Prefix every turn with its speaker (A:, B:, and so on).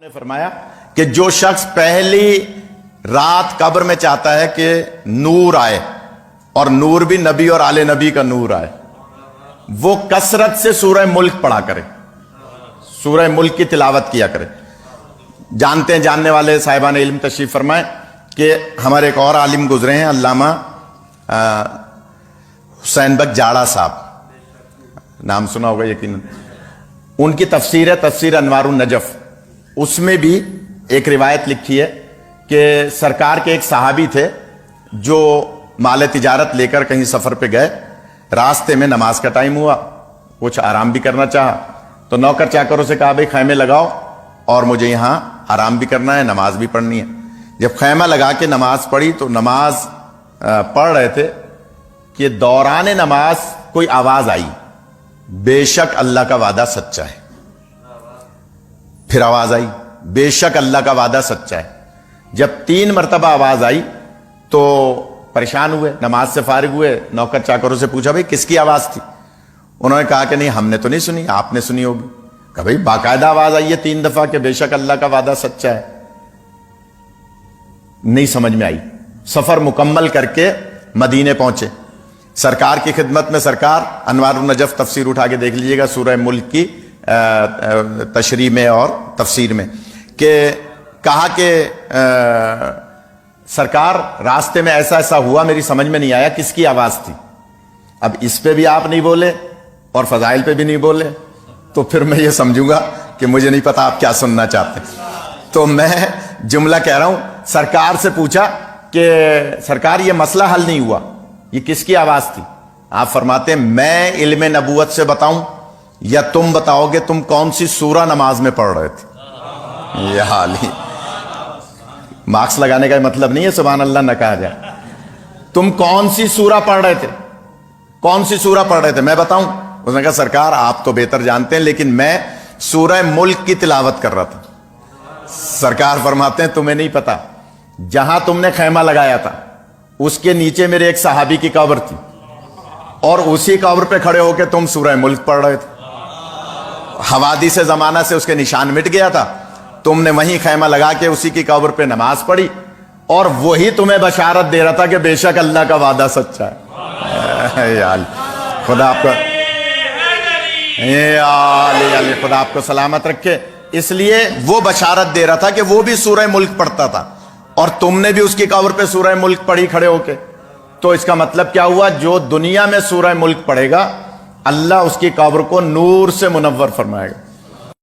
A: نے فرمایا کہ جو شخص پہلی رات قبر میں چاہتا ہے کہ نور آئے اور نور بھی نبی اور آل نبی کا نور آئے، وہ کثرت سے سورہ ملک پڑھا کرے، سورہ ملک کی تلاوت کیا کرے۔ جانتے ہیں جاننے والے صاحبان علم تشریف فرمائیں کہ ہمارے ایک اور عالم گزرے ہیں، علامہ حسین بک جاڑا صاحب، نام سنا ہوگا یقیناً۔ ان کی تفسیر ہے تفسیر انوار النجف، اس میں بھی ایک روایت لکھی ہے کہ سرکار کے ایک صحابی تھے جو مال تجارت لے کر کہیں سفر پہ گئے، راستے میں نماز کا ٹائم ہوا، کچھ آرام بھی کرنا چاہا تو نوکر چاکروں سے کہا بھائی خیمے لگاؤ اور مجھے یہاں آرام بھی کرنا ہے، نماز بھی پڑھنی ہے۔ جب خیمہ لگا کے نماز پڑھی تو نماز پڑھ رہے تھے کہ دوران نماز کوئی آواز آئی، بے شک اللہ کا وعدہ سچا ہے۔ پھر آواز آئی، بے شک اللہ کا وعدہ سچا ہے۔ جب 3 مرتبہ آواز آئی تو پریشان ہوئے، نماز سے فارغ ہوئے، نوکر چاکروں سے پوچھا بھائی کس کی آواز تھی؟ انہوں نے کہا کہ نہیں ہم نے تو نہیں سنی، آپ نے سنی ہوگی۔ کہا بھائی باقاعدہ آواز آئی ہے 3 دفعہ کہ بے شک اللہ کا وعدہ سچا ہے۔ نہیں سمجھ میں آئی، سفر مکمل کر کے مدینے پہنچے، سرکار کی خدمت میں سرکار انوار النجف تفسیر اٹھا کے دیکھ لیجئے گا سورہ ملک کی تشریح میں اور تفسیر میں، کہ کہا کہ سرکار راستے میں ایسا ایسا ہوا، میری سمجھ میں نہیں آیا کس کی آواز تھی۔ اب اس پہ بھی آپ نہیں بولے اور فضائل پہ بھی نہیں بولے تو پھر میں یہ سمجھوں گا کہ مجھے نہیں پتا آپ کیا سننا چاہتے ہیں۔ تو میں جملہ کہہ رہا ہوں، سرکار سے پوچھا کہ سرکار یہ مسئلہ حل نہیں ہوا، یہ کس کی آواز تھی؟ آپ فرماتے ہیں میں علم نبوت سے بتاؤں یا تم بتاؤ گے تم کون سی سورہ نماز میں پڑھ رہے تھے؟ یہ حال ہی، مارکس لگانے کا مطلب نہیں ہے سبحان اللہ نہ کہا جائے۔ تم کون سی سورہ پڑھ رہے تھے، کون سی سورہ پڑھ رہے تھے میں بتاؤں؟ اس نے کہا سرکار آپ تو بہتر جانتے ہیں لیکن میں سورہ ملک کی تلاوت کر رہا تھا۔ سرکار فرماتے ہیں تمہیں نہیں پتا، جہاں تم نے خیمہ لگایا تھا اس کے نیچے میرے ایک صحابی کی قبر تھی اور اسی قبر پہ کھڑے ہو کے تم سورہ ملک پڑھ رہے تھے۔ حوادث زمانہ سے اس کے نشان مٹ گیا تھا، تم نے وہیں خیمہ لگا کے اسی کی قبر پہ نماز پڑھی اور وہی تمہیں بشارت دے رہا تھا کہ بے شک اللہ کا وعدہ سچا ہے۔ خدا آپ کا خدا آپ کو سلامت رکھے۔ اس لیے وہ بشارت دے رہا تھا کہ وہ بھی سورہ ملک پڑھتا تھا اور تم نے بھی اس کی قبر پہ سورہ ملک پڑھی کھڑے ہو کے، تو اس کا مطلب کیا ہوا؟ جو دنیا میں سورہ ملک پڑھے گا اللہ اس کی قبر کو نور سے منور فرمائے گا۔